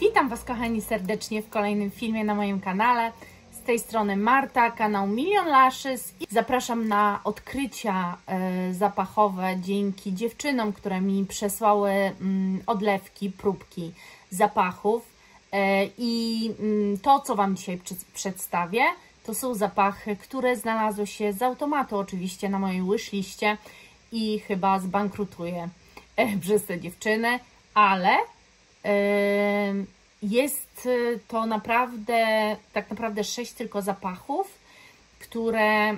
Witam Was, kochani, serdecznie w kolejnym filmie na moim kanale. Z tej strony Marta, kanał Milion Lashes. Zapraszam na odkrycia zapachowe dzięki dziewczynom, które mi przesłały odlewki, próbki zapachów. I to, co Wam dzisiaj przedstawię, to są zapachy, które znalazły się z automatu oczywiście na mojej wishliście i chyba zbankrutuję przez te dziewczyny, ale jest to tak naprawdę 6 tylko zapachów, które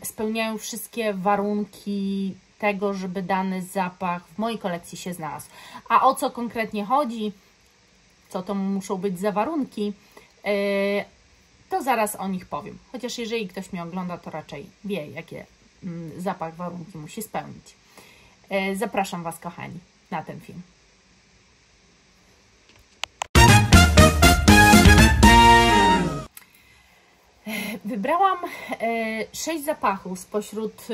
spełniają wszystkie warunki tego, żeby dany zapach w mojej kolekcji się znalazł. A o co konkretnie chodzi, co to muszą być za warunki, to zaraz o nich powiem. Chociaż jeżeli ktoś mnie ogląda, to raczej wie, jakie zapach warunki musi spełnić. Zapraszam Was, kochani, na ten film. Wybrałam 6 zapachów spośród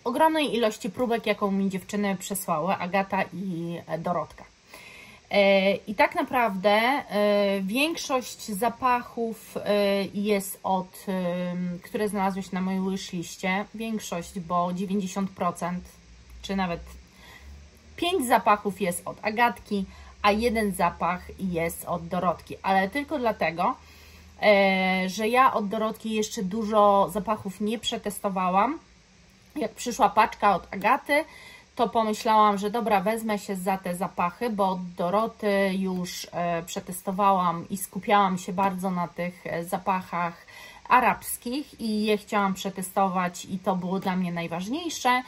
ogromnej ilości próbek, jaką mi dziewczyny przesłały, Agata i Dorotka. I tak naprawdę większość zapachów jest które znalazły się na mojej wishliście. Większość, bo 90%, czy nawet 5 zapachów jest od Agatki, a 1 zapach jest od Dorotki. Ale tylko dlatego, że ja od Dorotki jeszcze dużo zapachów nie przetestowałam. Jak przyszła paczka od Agaty, to pomyślałam, że dobra, wezmę się za te zapachy, bo od Doroty już przetestowałam i skupiałam się bardzo na tych zapachach arabskich i je chciałam przetestować i to było dla mnie najważniejsze.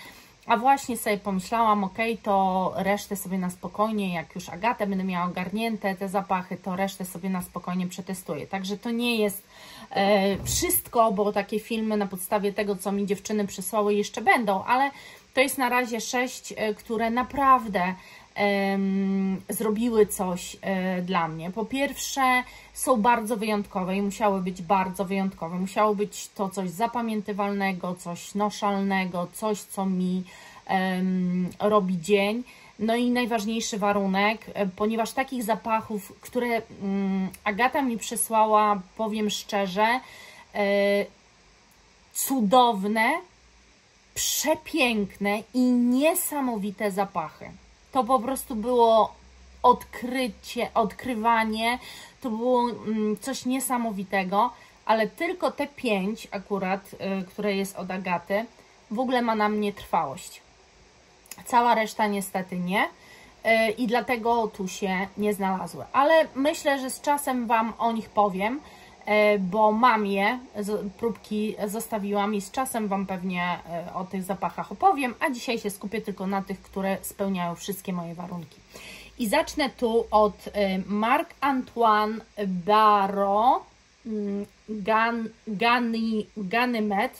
A właśnie sobie pomyślałam, ok, to resztę sobie na spokojnie, jak już Agatę będę miała ogarnięte te zapachy, to resztę sobie na spokojnie przetestuję. Także to nie jest wszystko, bo takie filmy na podstawie tego, co mi dziewczyny przysłały, jeszcze będą, ale to jest na razie 6, które naprawdę zrobiły coś dla mnie. Po pierwsze, są bardzo wyjątkowe i musiały być bardzo wyjątkowe. Musiało być to coś zapamiętywalnego, coś noszalnego, coś, co mi robi dzień. No i najważniejszy warunek, ponieważ takich zapachów, które Agata mi przysłała, powiem szczerze, cudowne, przepiękne i niesamowite zapachy. To po prostu było odkrywanie, to było coś niesamowitego, ale tylko te 5 akurat, które jest od Agaty, w ogóle ma na mnie trwałość. Cała reszta niestety nie i dlatego tu się nie znalazły. Ale myślę, że z czasem Wam o nich powiem, bo mam je, próbki zostawiłam i z czasem Wam pewnie o tych zapachach opowiem, a dzisiaj się skupię tylko na tych, które spełniają wszystkie moje warunki. I zacznę tu od Marc Antoine Barrot Ganymede.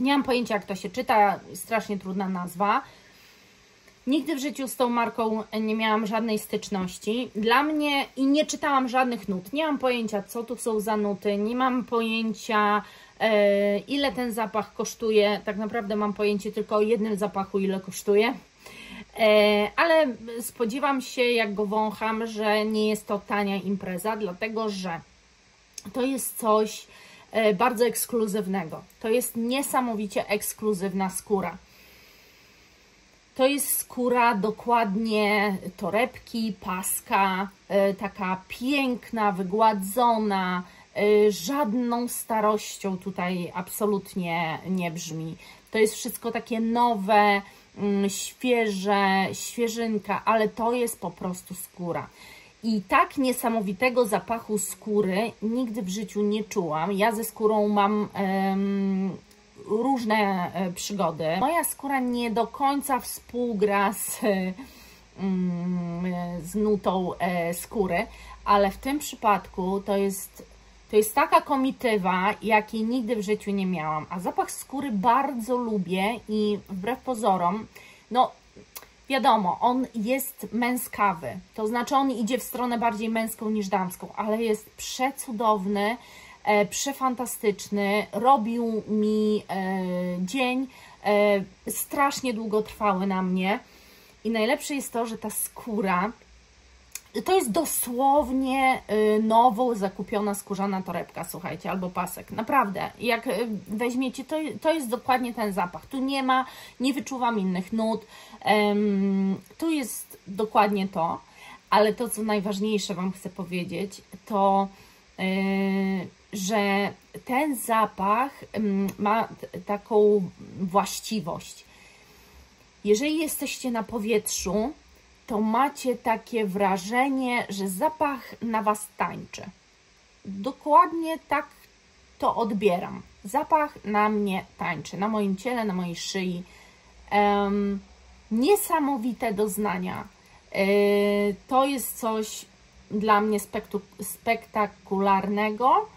Nie mam pojęcia, jak to się czyta, strasznie trudna nazwa. Nigdy w życiu z tą marką nie miałam żadnej styczności. Dla mnie i nie czytałam żadnych nut. Nie mam pojęcia, co tu są za nuty. Nie mam pojęcia, ile ten zapach kosztuje. Tak naprawdę mam pojęcie tylko o jednym zapachu, ile kosztuje. Ale spodziewam się, jak go wącham, że nie jest to tania impreza, dlatego że to jest coś bardzo ekskluzywnego. To jest niesamowicie ekskluzywna skóra. To jest skóra dokładnie torebki, paska, taka piękna, wygładzona, żadną starością tutaj absolutnie nie brzmi. To jest wszystko takie nowe, świeże, świeżynka, ale to jest po prostu skóra. I tak niesamowitego zapachu skóry nigdy w życiu nie czułam. Ja ze skórą mam różne przygody. Moja skóra nie do końca współgra z nutą skóry, ale w tym przypadku to jest taka komitywa, jakiej nigdy w życiu nie miałam. A zapach skóry bardzo lubię i wbrew pozorom, no wiadomo, on jest męskawy. To znaczy on idzie w stronę bardziej męską niż damską, ale jest przecudowny, przefantastyczny, robił mi dzień, strasznie długotrwały na mnie i najlepsze jest to, że ta skóra To jest dosłownie nowo zakupiona skórzana torebka, słuchajcie, albo pasek. Naprawdę, jak weźmiecie, to jest dokładnie ten zapach. Tu nie wyczuwam innych nut. Tu jest dokładnie to, ale to, co najważniejsze Wam chcę powiedzieć, to że ten zapach ma taką właściwość. Jeżeli jesteście na powietrzu, to macie takie wrażenie, że zapach na Was tańczy. Dokładnie tak to odbieram. Zapach na mnie tańczy, na moim ciele, na mojej szyi. Niesamowite doznania. To jest coś dla mnie spektakularnego,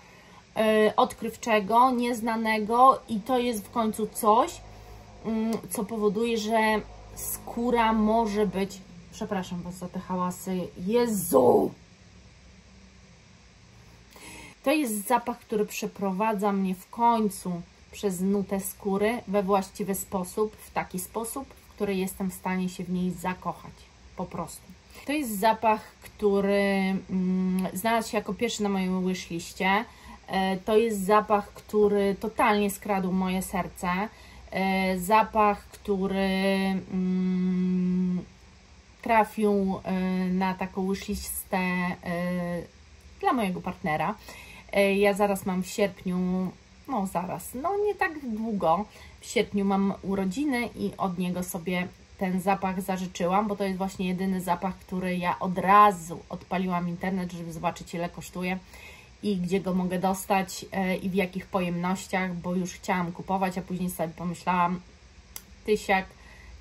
odkrywczego, nieznanego i to jest w końcu coś, co powoduje, że skóra może być... Przepraszam Was za te hałasy. Jezu! To jest zapach, który przeprowadza mnie w końcu przez nutę skóry we właściwy sposób, w taki sposób, w który jestem w stanie się w niej zakochać. Po prostu. To jest zapach, który znalazł się jako pierwszy na moim wishliście. To jest zapach, który totalnie skradł moje serce. Zapach, który trafił na taką wishlistę dla mojego partnera. Ja zaraz mam w sierpniu, nie tak długo, w sierpniu mam urodziny i od niego sobie ten zapach zażyczyłam, bo to jest właśnie jedyny zapach, który ja od razu odpaliłam internet, żeby zobaczyć, ile kosztuje i gdzie go mogę dostać i w jakich pojemnościach, bo już chciałam kupować, a później sobie pomyślałam, tysiak,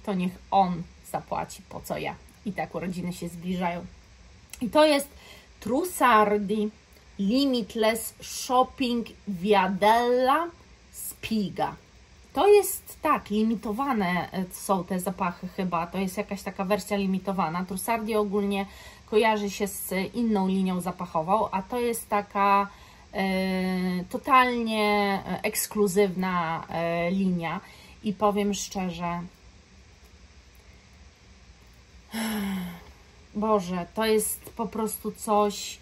to niech on zapłaci, po co ja. I tak urodziny się zbliżają. I to jest Trussardi Limitless Shopping Viadella Spiga. To jest tak, limitowane są te zapachy chyba, to jest jakaś taka wersja limitowana. Trussardi ogólnie kojarzy się z inną linią zapachową, a to jest taka totalnie ekskluzywna linia i powiem szczerze, Boże, to jest po prostu coś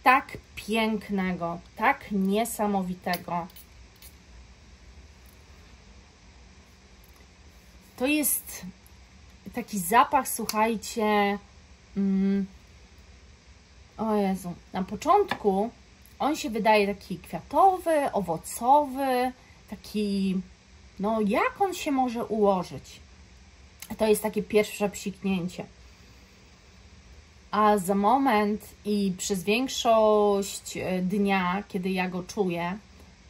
tak pięknego, tak niesamowitego. To jest taki zapach, słuchajcie, o Jezu, na początku on się wydaje taki kwiatowy, owocowy, taki, no jak on się może ułożyć? To jest takie pierwsze psiknięcie. A za moment i przez większość dnia, kiedy ja go czuję,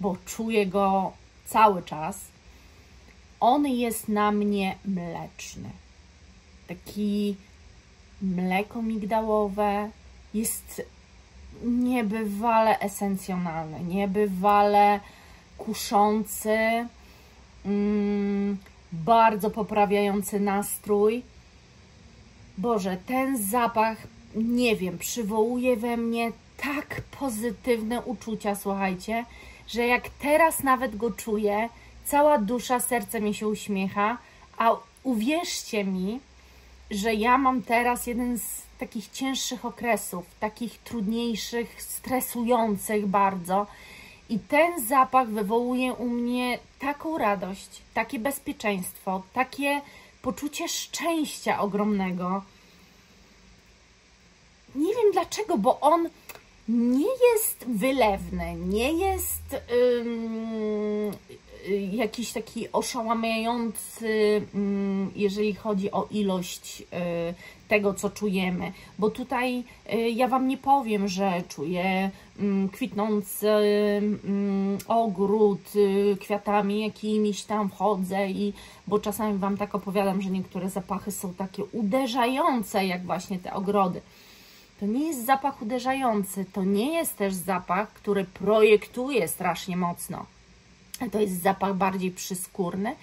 bo czuję go cały czas, on jest na mnie mleczny. Taki mleko migdałowe, jest niebywale esencjonalny, niebywale kuszący, bardzo poprawiający nastrój. Boże, ten zapach, nie wiem, przywołuje we mnie tak pozytywne uczucia, słuchajcie, że jak teraz nawet go czuję, cała dusza, serce mi się uśmiecha, a uwierzcie mi, że ja mam teraz jeden z takich cięższych okresów, takich trudniejszych, stresujących bardzo i ten zapach wywołuje u mnie taką radość, takie bezpieczeństwo, takie poczucie szczęścia ogromnego. Nie wiem dlaczego, bo on nie jest wylewny, nie jest jakiś taki oszałamiający, jeżeli chodzi o ilość tego, co czujemy. Bo tutaj ja Wam nie powiem, że czuję kwitnący ogród, kwiatami jakimiś tam wchodzę, bo czasami Wam tak opowiadam, że niektóre zapachy są takie uderzające, jak właśnie te ogrody. To nie jest zapach uderzający, to nie jest też zapach, który projektuje strasznie mocno. To jest zapach bardziej przyskórny,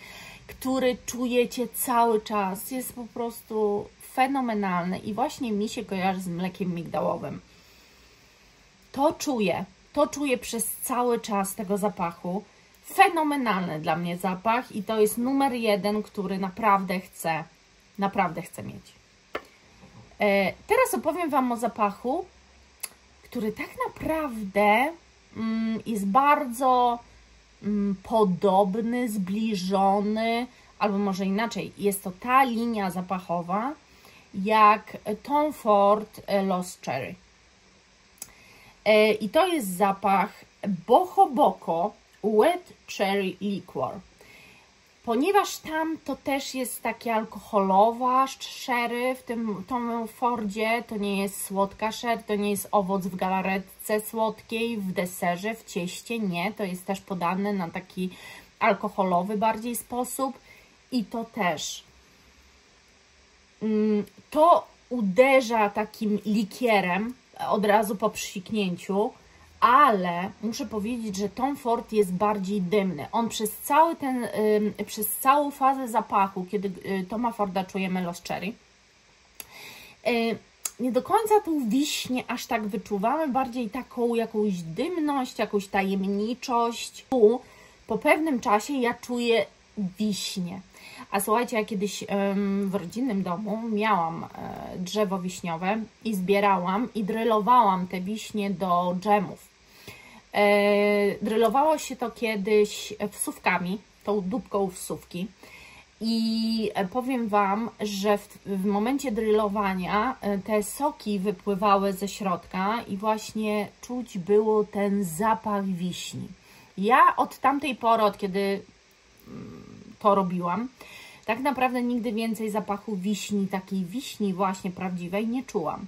który czujecie cały czas. Jest po prostu fenomenalny i właśnie mi się kojarzy z mlekiem migdałowym. To czuję przez cały czas tego zapachu. Fenomenalny dla mnie zapach i to jest numer 1, który naprawdę chcę mieć. Teraz opowiem Wam o zapachu, który tak naprawdę jest bardzo podobny, zbliżony, albo może inaczej, jest to ta linia zapachowa jak Tom Ford Lost Cherry. I to jest zapach Boho Boko Wet Cherry Liqueur. Ponieważ tam to też jest takie alkoholowa sherry w tym Tom Fordzie, to nie jest słodka sherry, to nie jest owoc w galaretce słodkiej, w deserze, w cieście, nie. To jest też podane na taki alkoholowy bardziej sposób i to też to uderza takim likierem od razu po psiknięciu, ale muszę powiedzieć, że Tom Ford jest bardziej dymny. On przez całą fazę zapachu, kiedy Toma Forda czujemy Lost Cherry, nie do końca tą wiśnię aż tak wyczuwamy, bardziej taką jakąś dymność, jakąś tajemniczość. Tu po pewnym czasie ja czuję wiśnię. A słuchajcie, ja kiedyś w rodzinnym domu miałam drzewo wiśniowe i zbierałam i drylowałam te wiśnie do dżemów. Drylowało się to kiedyś wsówkami, tą dupką wsówki i powiem Wam, że w momencie drylowania te soki wypływały ze środka i właśnie czuć było ten zapach wiśni. Ja od tamtej pory, od kiedy to robiłam, tak naprawdę nigdy więcej zapachu wiśni, takiej wiśni właśnie prawdziwej nie czułam.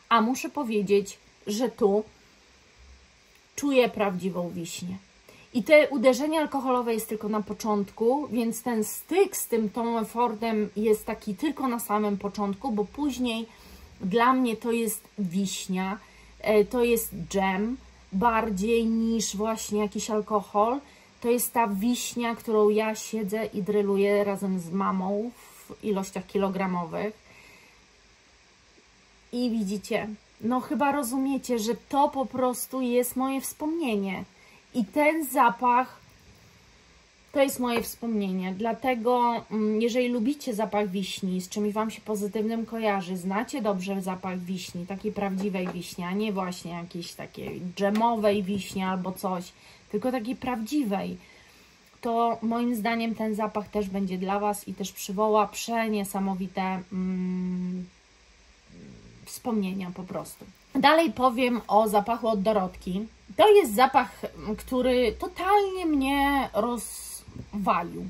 A muszę powiedzieć, że tu czuję prawdziwą wiśnię. I te uderzenie alkoholowe jest tylko na początku, więc ten styk z tym Tomem Fordem jest taki tylko na samym początku, bo później dla mnie to jest wiśnia, to jest dżem bardziej niż właśnie jakiś alkohol. To jest ta wiśnia, którą ja siedzę i dryluję razem z mamą w ilościach kilogramowych. I widzicie, no chyba rozumiecie, że to po prostu jest moje wspomnienie. I ten zapach to jest moje wspomnienie. Dlatego, jeżeli lubicie zapach wiśni, z czymś Wam się pozytywnym kojarzy, znacie dobrze zapach wiśni, takiej prawdziwej wiśni, a nie właśnie jakiejś takiej dżemowej wiśni albo coś, tylko takiej prawdziwej, to moim zdaniem ten zapach też będzie dla Was i też przywoła przeniesamowite wspomnienia po prostu. Dalej powiem o zapachu od Dorotki. To jest zapach, który totalnie mnie rozwalił.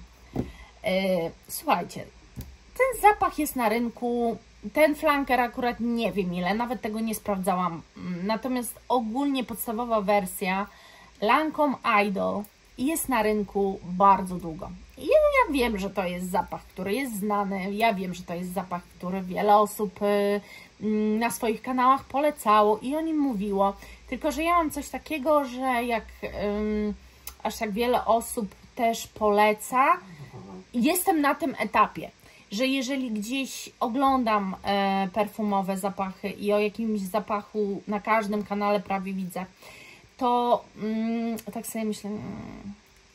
Słuchajcie, ten zapach jest na rynku, ten flanker akurat nie wiem ile, nawet tego nie sprawdzałam. Natomiast ogólnie podstawowa wersja Lancome Idol jest na rynku bardzo długo. I ja wiem, że to jest zapach, który jest znany, ja wiem, że to jest zapach, który wiele osób na swoich kanałach polecało i o nim mówiło. Tylko że ja mam coś takiego, że jak aż tak wiele osób też poleca, jestem na tym etapie, że jeżeli gdzieś oglądam perfumowe zapachy i o jakimś zapachu na każdym kanale prawie widzę, to tak sobie myślę,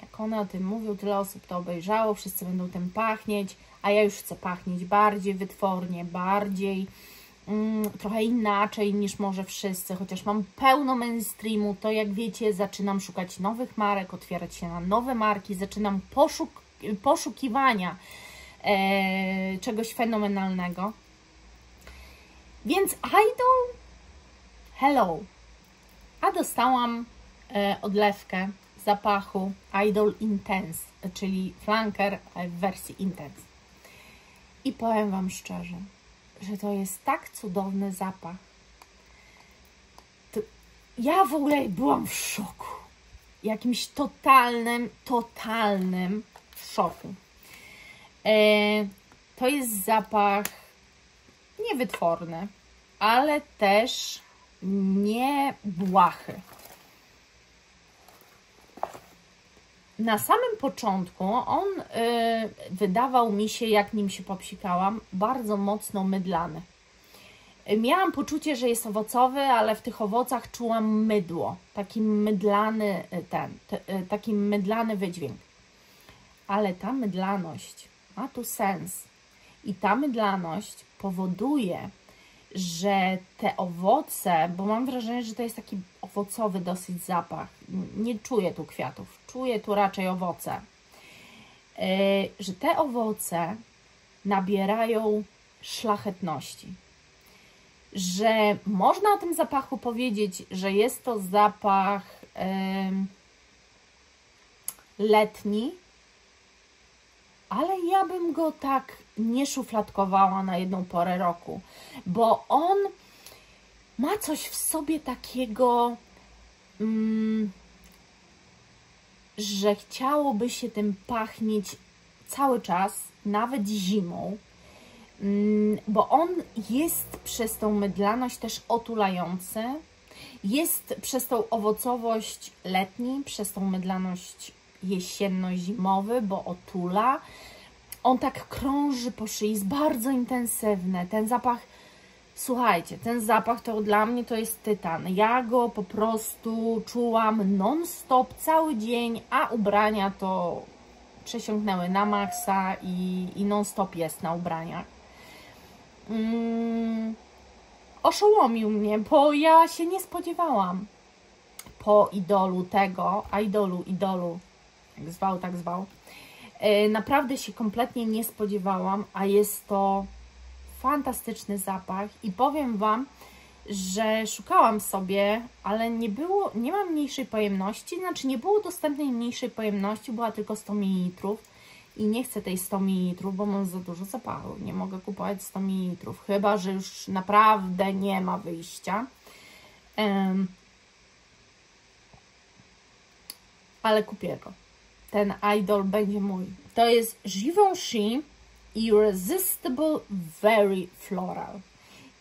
jak one o tym mówią, tyle osób to obejrzało, wszyscy będą tym pachnieć, a ja już chcę pachnieć bardziej wytwornie, bardziej trochę inaczej niż może wszyscy, chociaż mam pełno mainstreamu, to jak wiecie, zaczynam szukać nowych marek, otwierać się na nowe marki, zaczynam poszukiwania czegoś fenomenalnego. Więc Idol, hello! A dostałam odlewkę zapachu Idol Intense, czyli flanker w wersji Intense. I powiem Wam szczerze, że to jest tak cudowny zapach. Ja w ogóle byłam w szoku. Jakimś totalnym szoku. To jest zapach niewytworny, ale też nie błahy. Na samym początku on wydawał mi się, jak nim się popsikałam, bardzo mocno mydlany. Miałam poczucie, że jest owocowy, ale w tych owocach czułam mydło. Taki mydlany wydźwięk. Ale ta mydlaność ma tu sens. I ta mydlaność powoduje, że te owoce, bo mam wrażenie, że to jest taki owocowy dosyć zapach. Nie czuję tu kwiatów, czuję tu raczej owoce. Że te owoce nabierają szlachetności. Że można o tym zapachu powiedzieć, że jest to zapach letni, ale ja bym go tak nie szufladkowała na jedną porę roku, bo on ma coś w sobie takiego, że chciałoby się tym pachnieć cały czas, nawet zimą, bo on jest przez tą mydlaność też otulający, jest przez tą owocowość letni, przez tą mydlaność jesienno-zimowy, bo otula. On tak krąży po szyi, jest bardzo intensywny. Ten zapach, słuchajcie, ten zapach to dla mnie to jest tytan. Ja go po prostu czułam non-stop cały dzień, a ubrania to przesiąknęły na maksa i non-stop jest na ubraniach. Oszołomił mnie, bo ja się nie spodziewałam po idolu tego, idolu, jak zwał, tak zwał. Naprawdę się kompletnie nie spodziewałam, a jest to fantastyczny zapach i powiem Wam, że szukałam sobie, ale nie mam mniejszej pojemności, znaczy nie było dostępnej mniejszej pojemności, była tylko 100 ml i nie chcę tej 100 ml, bo mam za dużo zapachu, nie mogę kupować 100 ml, chyba że już naprawdę nie ma wyjścia. Ale kupię go. Ten idol będzie mój. To jest Givenchy Irresistible Very Floral.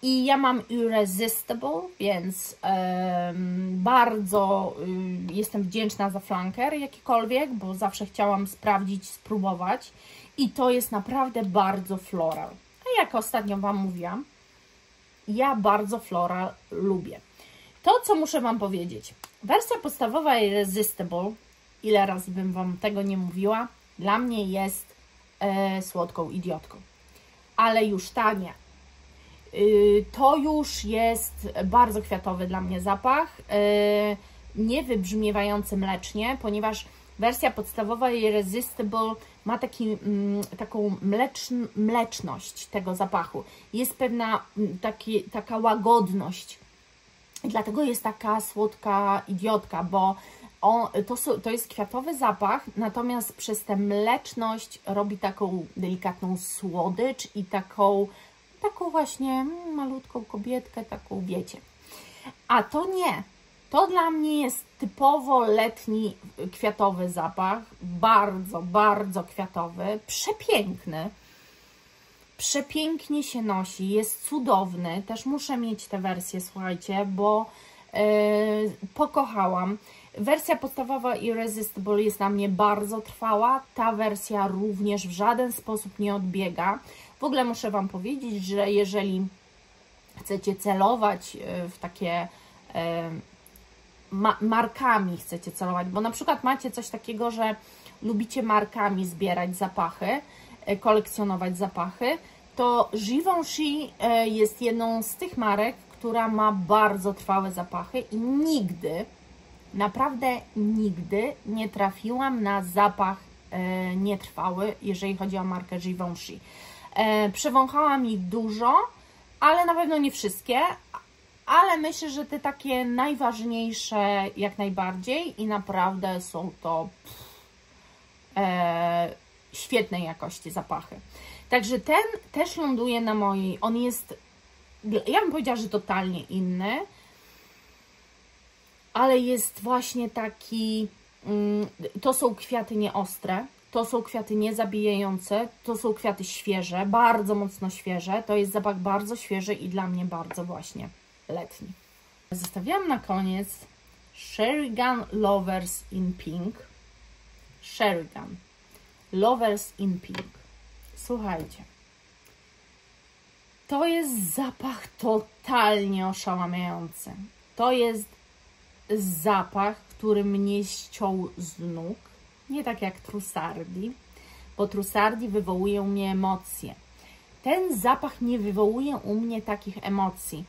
I ja mam Irresistible, więc bardzo jestem wdzięczna za flanker jakikolwiek, bo zawsze chciałam sprawdzić, spróbować. I to jest naprawdę bardzo floral. A jak ostatnio Wam mówiłam, ja bardzo floral lubię. To, co muszę Wam powiedzieć. Wersja podstawowa Irresistible, ile razy bym Wam tego nie mówiła, dla mnie jest słodką idiotką. Ale już ta nie. To już jest bardzo kwiatowy dla mnie zapach, nie wybrzmiewający mlecznie, ponieważ wersja podstawowa Irresistible ma taką mleczność tego zapachu. Jest pewna taka łagodność. I dlatego jest taka słodka idiotka, bo to jest kwiatowy zapach, natomiast przez tę mleczność robi taką delikatną słodycz i taką właśnie malutką kobietkę, taką wiecie. A to nie. To dla mnie jest typowo letni kwiatowy zapach. Bardzo, bardzo kwiatowy. Przepiękny. Przepięknie się nosi. Jest cudowny. Też muszę mieć tę wersję, słuchajcie, bo pokochałam. Wersja podstawowa Irresistible jest na mnie bardzo trwała. Ta wersja również w żaden sposób nie odbiega. W ogóle muszę Wam powiedzieć, że jeżeli chcecie celować w takie markami chcecie celować, bo na przykład macie coś takiego, że lubicie markami zbierać zapachy, kolekcjonować zapachy, to Givenchy jest jedną z tych marek, która ma bardzo trwałe zapachy i nigdy, naprawdę nigdy nie trafiłam na zapach nietrwały, jeżeli chodzi o markę Givenchy. Przewąchałam ich dużo, ale na pewno nie wszystkie, ale myślę, że te takie najważniejsze jak najbardziej i naprawdę są to świetnej jakości zapachy. Także ten też ląduje na mojej, on jest, ja bym powiedziała, że totalnie inny, ale jest właśnie taki, to są kwiaty nieostre, to są kwiaty niezabijające, to są kwiaty świeże, bardzo mocno świeże, to jest zapach bardzo świeży i dla mnie bardzo właśnie letni. Zostawiam na koniec Sheringham Lovers in Pink. Sheringham Lovers in Pink. Słuchajcie, to jest zapach totalnie oszałamiający. To jest zapach, który mnie ściął z nóg. Nie tak jak Trussardi, bo Trussardi wywołuje u mnie emocje. ten zapach nie wywołuje u mnie takich emocji.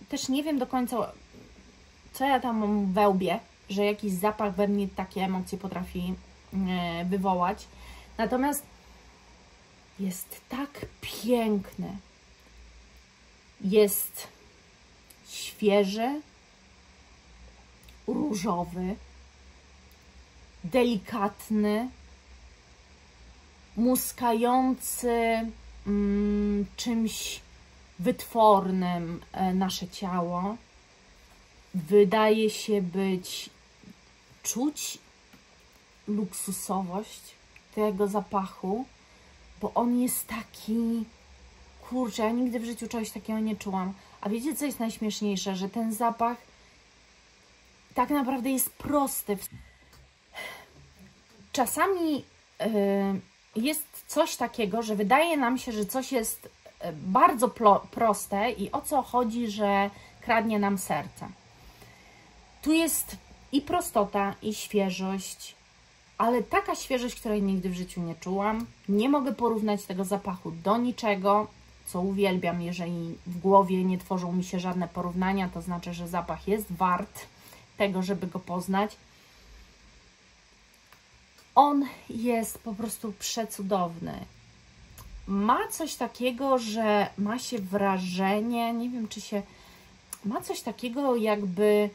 Też nie wiem do końca, co ja tam mam we łbie, że jakiś zapach we mnie takie emocje potrafi wywołać. Natomiast jest tak piękny. Jest świeży, różowy, delikatny, muskający czymś wytwornym nasze ciało. Wydaje się czuć luksusowość tego zapachu, bo on jest taki, kurczę, ja nigdy w życiu czegoś takiego nie czułam. A wiecie, co jest najśmieszniejsze? Że ten zapach tak naprawdę jest prosty. Czasami jest coś takiego, że wydaje nam się, że coś jest bardzo proste i o co chodzi, że kradnie nam serce. Tu jest i prostota, i świeżość, ale taka świeżość, której nigdy w życiu nie czułam. Nie mogę porównać tego zapachu do niczego, co uwielbiam. Jeżeli w głowie nie tworzą mi się żadne porównania, to znaczy, że zapach jest wart tego, żeby go poznać. On jest po prostu przecudowny. Ma coś takiego, że ma się wrażenie, nie wiem czy się, ma coś takiego jakby,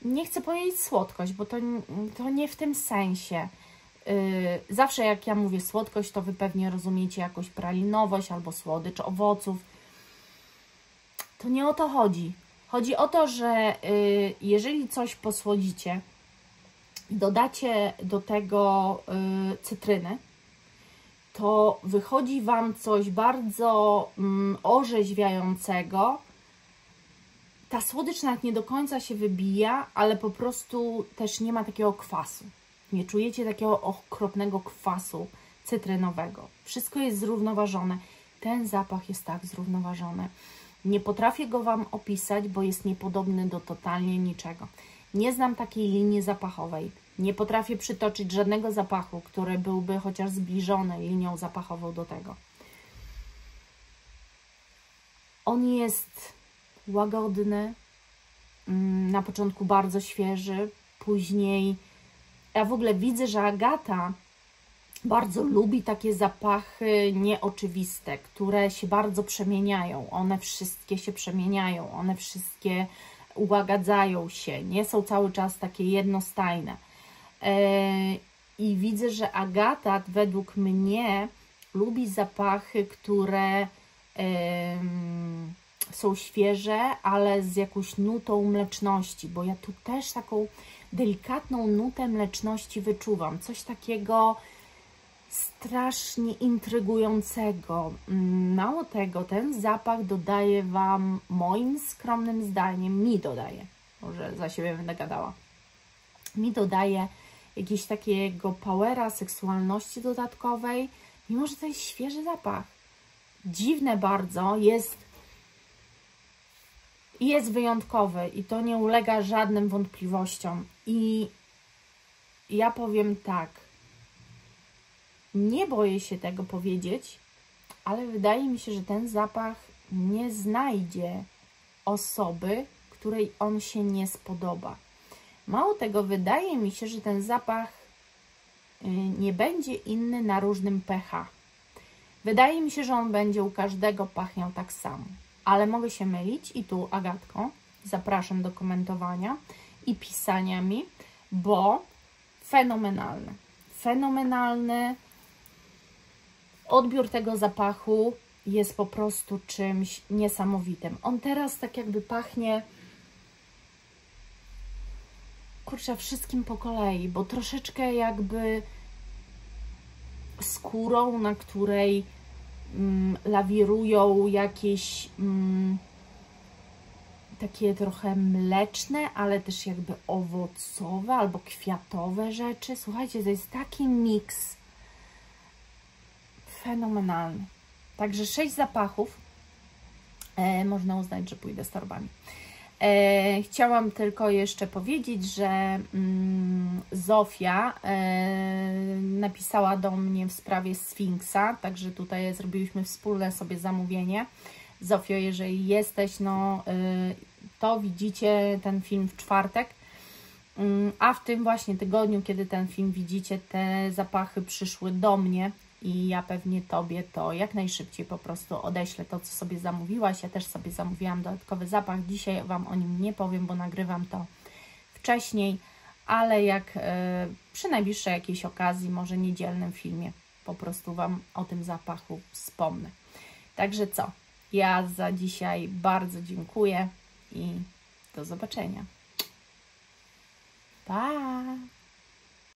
nie chcę powiedzieć słodkość, bo to nie w tym sensie. Zawsze jak ja mówię słodkość, to Wy pewnie rozumiecie jakąś pralinowość albo słodycz owoców. To nie o to chodzi. Chodzi o to, że jeżeli coś posłodzicie, dodacie do tego cytryny, to wychodzi Wam coś bardzo orzeźwiającego. Ta słodycz nawet nie do końca się wybija, ale po prostu też nie ma takiego kwasu. Nie czujecie takiego okropnego kwasu cytrynowego. Wszystko jest zrównoważone. Ten zapach jest tak zrównoważony. Nie potrafię go Wam opisać, bo jest niepodobny do totalnie niczego. Nie znam takiej linii zapachowej. Nie potrafię przytoczyć żadnego zapachu, który byłby chociaż zbliżony linią zapachową do tego. On jest łagodny, na początku bardzo świeży, później ja w ogóle widzę, że Agata bardzo lubi takie zapachy nieoczywiste, które się bardzo przemieniają. One wszystkie się przemieniają, one wszystkie ułagadzają się, nie są cały czas takie jednostajne. I widzę, że Agata według mnie lubi zapachy, które są świeże, ale z jakąś nutą mleczności, bo ja tu też taką delikatną nutę mleczności wyczuwam. Coś takiego strasznie intrygującego. Mało tego, ten zapach dodaje Wam, moim skromnym zdaniem, mi dodaje, może za siebie będę gadała, mi dodaje jakiegoś takiego powera, seksualności dodatkowej, mimo że to jest świeży zapach. Dziwne bardzo, jest wyjątkowy i to nie ulega żadnym wątpliwościom. I ja powiem tak, nie boję się tego powiedzieć, ale wydaje mi się, że ten zapach nie znajdzie osoby, której on się nie spodoba. Mało tego, wydaje mi się, że ten zapach nie będzie inny na różnym pH. Wydaje mi się, że on będzie u każdego pachniał tak samo. Ale mogę się mylić i tu, Agatko, zapraszam do komentowania i pisania mi, bo fenomenalny. Fenomenalny. Odbiór tego zapachu jest po prostu czymś niesamowitym. On teraz tak jakby pachnie, kurczę, wszystkim po kolei, bo troszeczkę jakby skórą, na której lawirują jakieś takie trochę mleczne, ale też jakby owocowe albo kwiatowe rzeczy. Słuchajcie, to jest taki miks fenomenalny. Także 6 zapachów. Można uznać, że pójdę z torbami. Chciałam tylko jeszcze powiedzieć, że Zofia napisała do mnie w sprawie Sfinksa, także tutaj zrobiliśmy wspólne sobie zamówienie. Zofio, jeżeli jesteś, no to widzicie ten film w czwartek, a w tym właśnie tygodniu, kiedy ten film widzicie, te zapachy przyszły do mnie i ja pewnie Tobie to jak najszybciej po prostu odeślę to, co sobie zamówiłaś. Ja też sobie zamówiłam dodatkowy zapach. Dzisiaj Wam o nim nie powiem, bo nagrywam to wcześniej, ale jak przy najbliższej jakiejś okazji, może niedzielnym filmie, po prostu Wam o tym zapachu wspomnę. Także co? Ja za dzisiaj bardzo dziękuję i do zobaczenia. Pa!